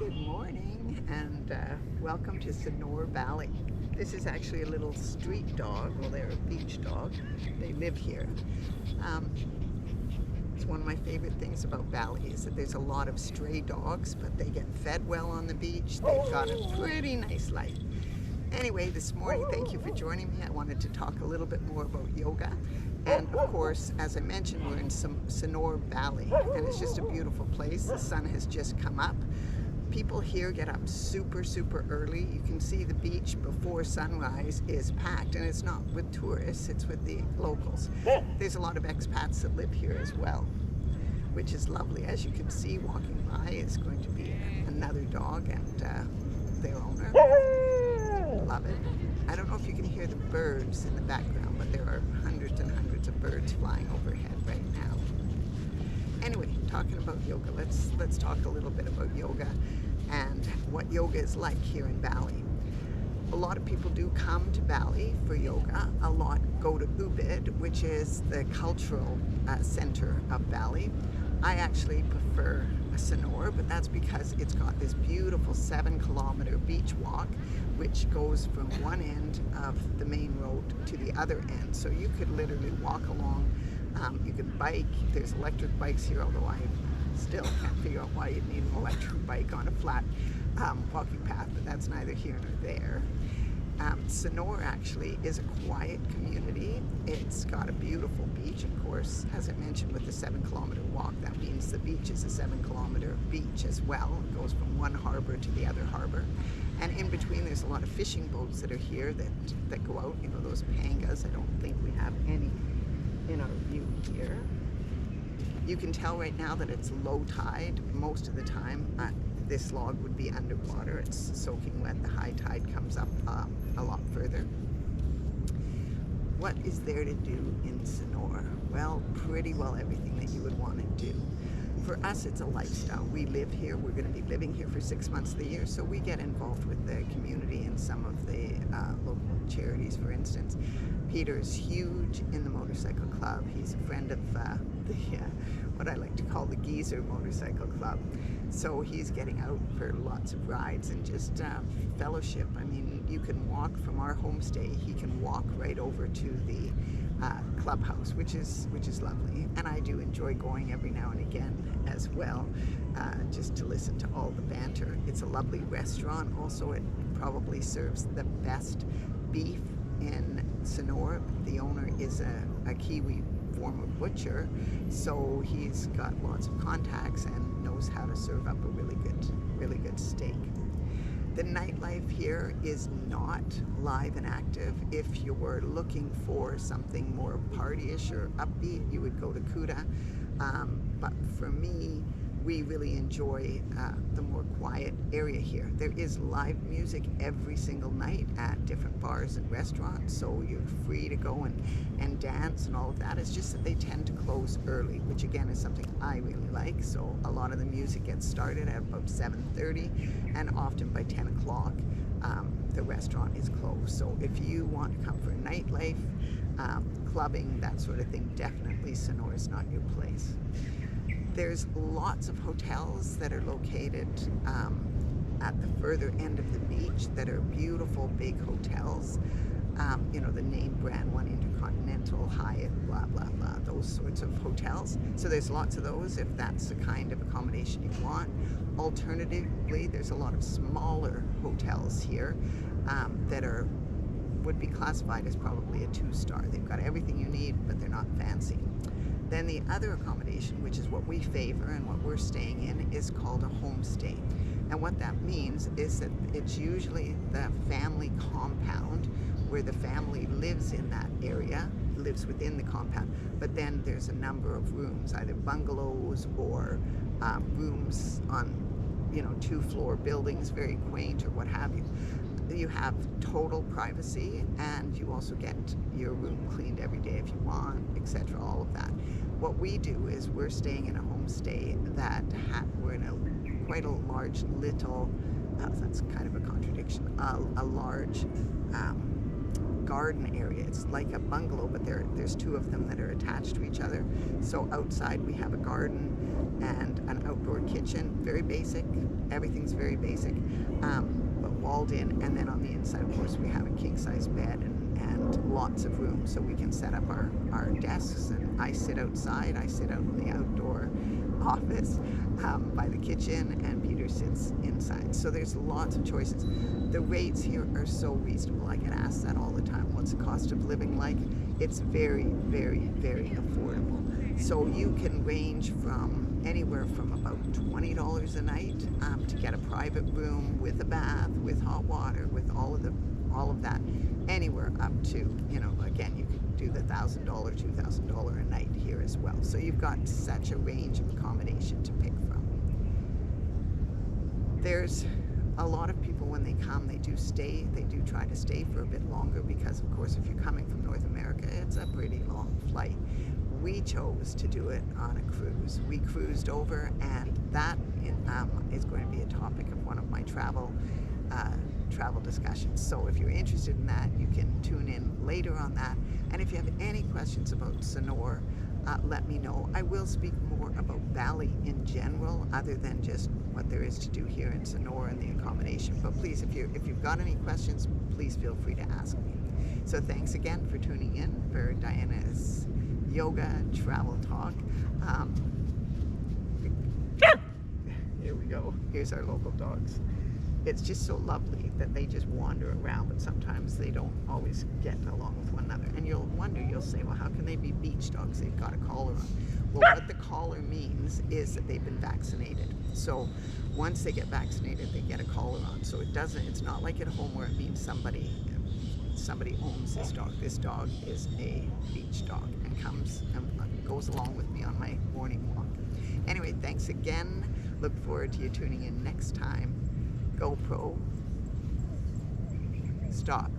Good morning and welcome to Sanur Bali. This is actually a little street dog. Well, they're a beach dog. They live here. Um, it's one of my favorite things about Bali is that there's a lot of stray dogs, but they get fed well on the beach. They've got a pretty nice life. Anyway, this morning, thank you for joining me. I wanted to talk a little bit more about yoga. And of course, as I mentioned, we're in Sanur Bali, and it's just a beautiful place. The sun has just come up. People here get up super early. You can see the beach before sunrise is packed, and it's not with tourists, it's with the locals. There's a lot of expats that live here as well, which is lovely. As you can see, walking by is going to be another dog and their owner. Love it. I don't know if you can hear the birds in the background, but there are hundreds and hundreds of birds flying overhead right now. Anyway, talking about yoga, let's talk a little bit about yoga and what yoga is like here in Bali. A lot of people do come to Bali for yoga. A lot go to Ubud, which is the cultural center of Bali. I actually prefer Sanur, but that's because it's got this beautiful 7-kilometer beach walk, which goes from one end of the main road to the other end. So you could literally walk along. You can bike. There's electric bikes here, although I still can't figure out why you'd need an electric bike on a flat walking path, but that's neither here nor there. Sanur actually is a quiet community. It's got a beautiful beach, of course. As I mentioned, with the 7-kilometer walk, that means the beach is a 7-kilometer beach as well. It goes from one harbor to the other harbor. And in between, there's a lot of fishing boats that are here that go out. You know, those pangas. I don't think we have any in our view here. You can tell right now that it's low tide most of the time. This log would be underwater. It's soaking wet. The high tide comes up a lot further. What is there to do in Sanur? Well, pretty well everything that you would want to do. For us, it's a lifestyle. We live here. We're going to be living here for 6 months of the year, so we get involved with the community and some of the local charities, for instance. Peter's huge in the motorcycle club. He's a friend of what I like to call the Geezer Motorcycle Club. So he's getting out for lots of rides and just fellowship. I mean, you can walk from our homestay. He can walk right over to the clubhouse, which is lovely. And I do enjoy going every now and again as well, just to listen to all the banter. It's a lovely restaurant. Also, it probably serves the best beef in Sanur. The owner is a Kiwi former butcher, so he's got lots of contacts and knows how to serve up a really good steak. The nightlife here is not live and active. If you were looking for something more partyish or upbeat, you would go to Kuta. But for me, we really enjoy the more quiet area here. There is live music every single night at different bars and restaurants, so you're free to go and dance and all of that. It's just that they tend to close early, which again is something I really like. So a lot of the music gets started at about 7:30, and often by 10 o'clock the restaurant is closed. So if you want to come for nightlife, clubbing, that sort of thing, definitely Sanur is not your place. There's lots of hotels that are located at the further end of the beach that are beautiful big hotels. You know, the name brand one, Intercontinental, Hyatt, blah, blah, blah, those sorts of hotels. So there's lots of those if that's the kind of accommodation you want. Alternatively, there's a lot of smaller hotels here that would be classified as probably a 2-star. They've got everything you need, but they're not fancy. Then the other accommodation, which is what we favor and what we're staying in, is called a homestay. And what that means is that it's usually the family compound where the family lives in that area, lives within the compound, but then there's a number of rooms, either bungalows or rooms on, you know, 2-floor buildings, very quaint or what have you. You have total privacy, and you also get your room cleaned every day if you want, etc., all of that. What we do is we're staying in a homestay that we're in quite a large little, that's kind of a contradiction, a large garden area. It's like a bungalow, but there's two of them that are attached to each other. So outside we have a garden and an outdoor kitchen, very basic. Everything's very basic, but walled in. And then on the inside, of course, we have a king-size bed and lots of room, so we can set up our desks. And I sit outside. I sit out in the outdoor office by the kitchen, and Peter sits inside. So there's lots of choices. The rates here are so reasonable. I get asked that all the time. What's the cost of living like? It's very, very, very affordable. So you can range from anywhere from about $20 a night to get a private room with a bath, with hot water, with all of that, anywhere up to, you know, again, you could do the $1,000, $2,000 a night here as well. So you've got such a range of accommodation to pick from. There's a lot of people, when they come, they do try to stay for a bit longer, because of course if you're coming from North America, it's a pretty long flight. We chose to do it on a cruise. We cruised over, and that is going to be a topic of one of my travel discussions. So if you're interested in that, you can tune in later on that. And if you have any questions about Sanur, let me know. I will speak more about Bali in general, other than just what there is to do here in Sanur and the accommodation. But please, if you've got any questions, please feel free to ask me. So thanks again for tuning in for Diana's Yoga Travel Talk. Here we go. Here's our local dogs. It's just so lovely that they just wander around, but sometimes they don't always get along with one another. And you'll wonder, you'll say, well, how can they be beach dogs? They've got a collar on. Well, what the collar means is that they've been vaccinated. So once they get vaccinated, they get a collar on. So it's not like at home where it means somebody owns this dog. This dog is a beach dog and comes and goes along with me on my morning walk. Anyway, thanks again. Look forward to you tuning in next time. GoPro, stop.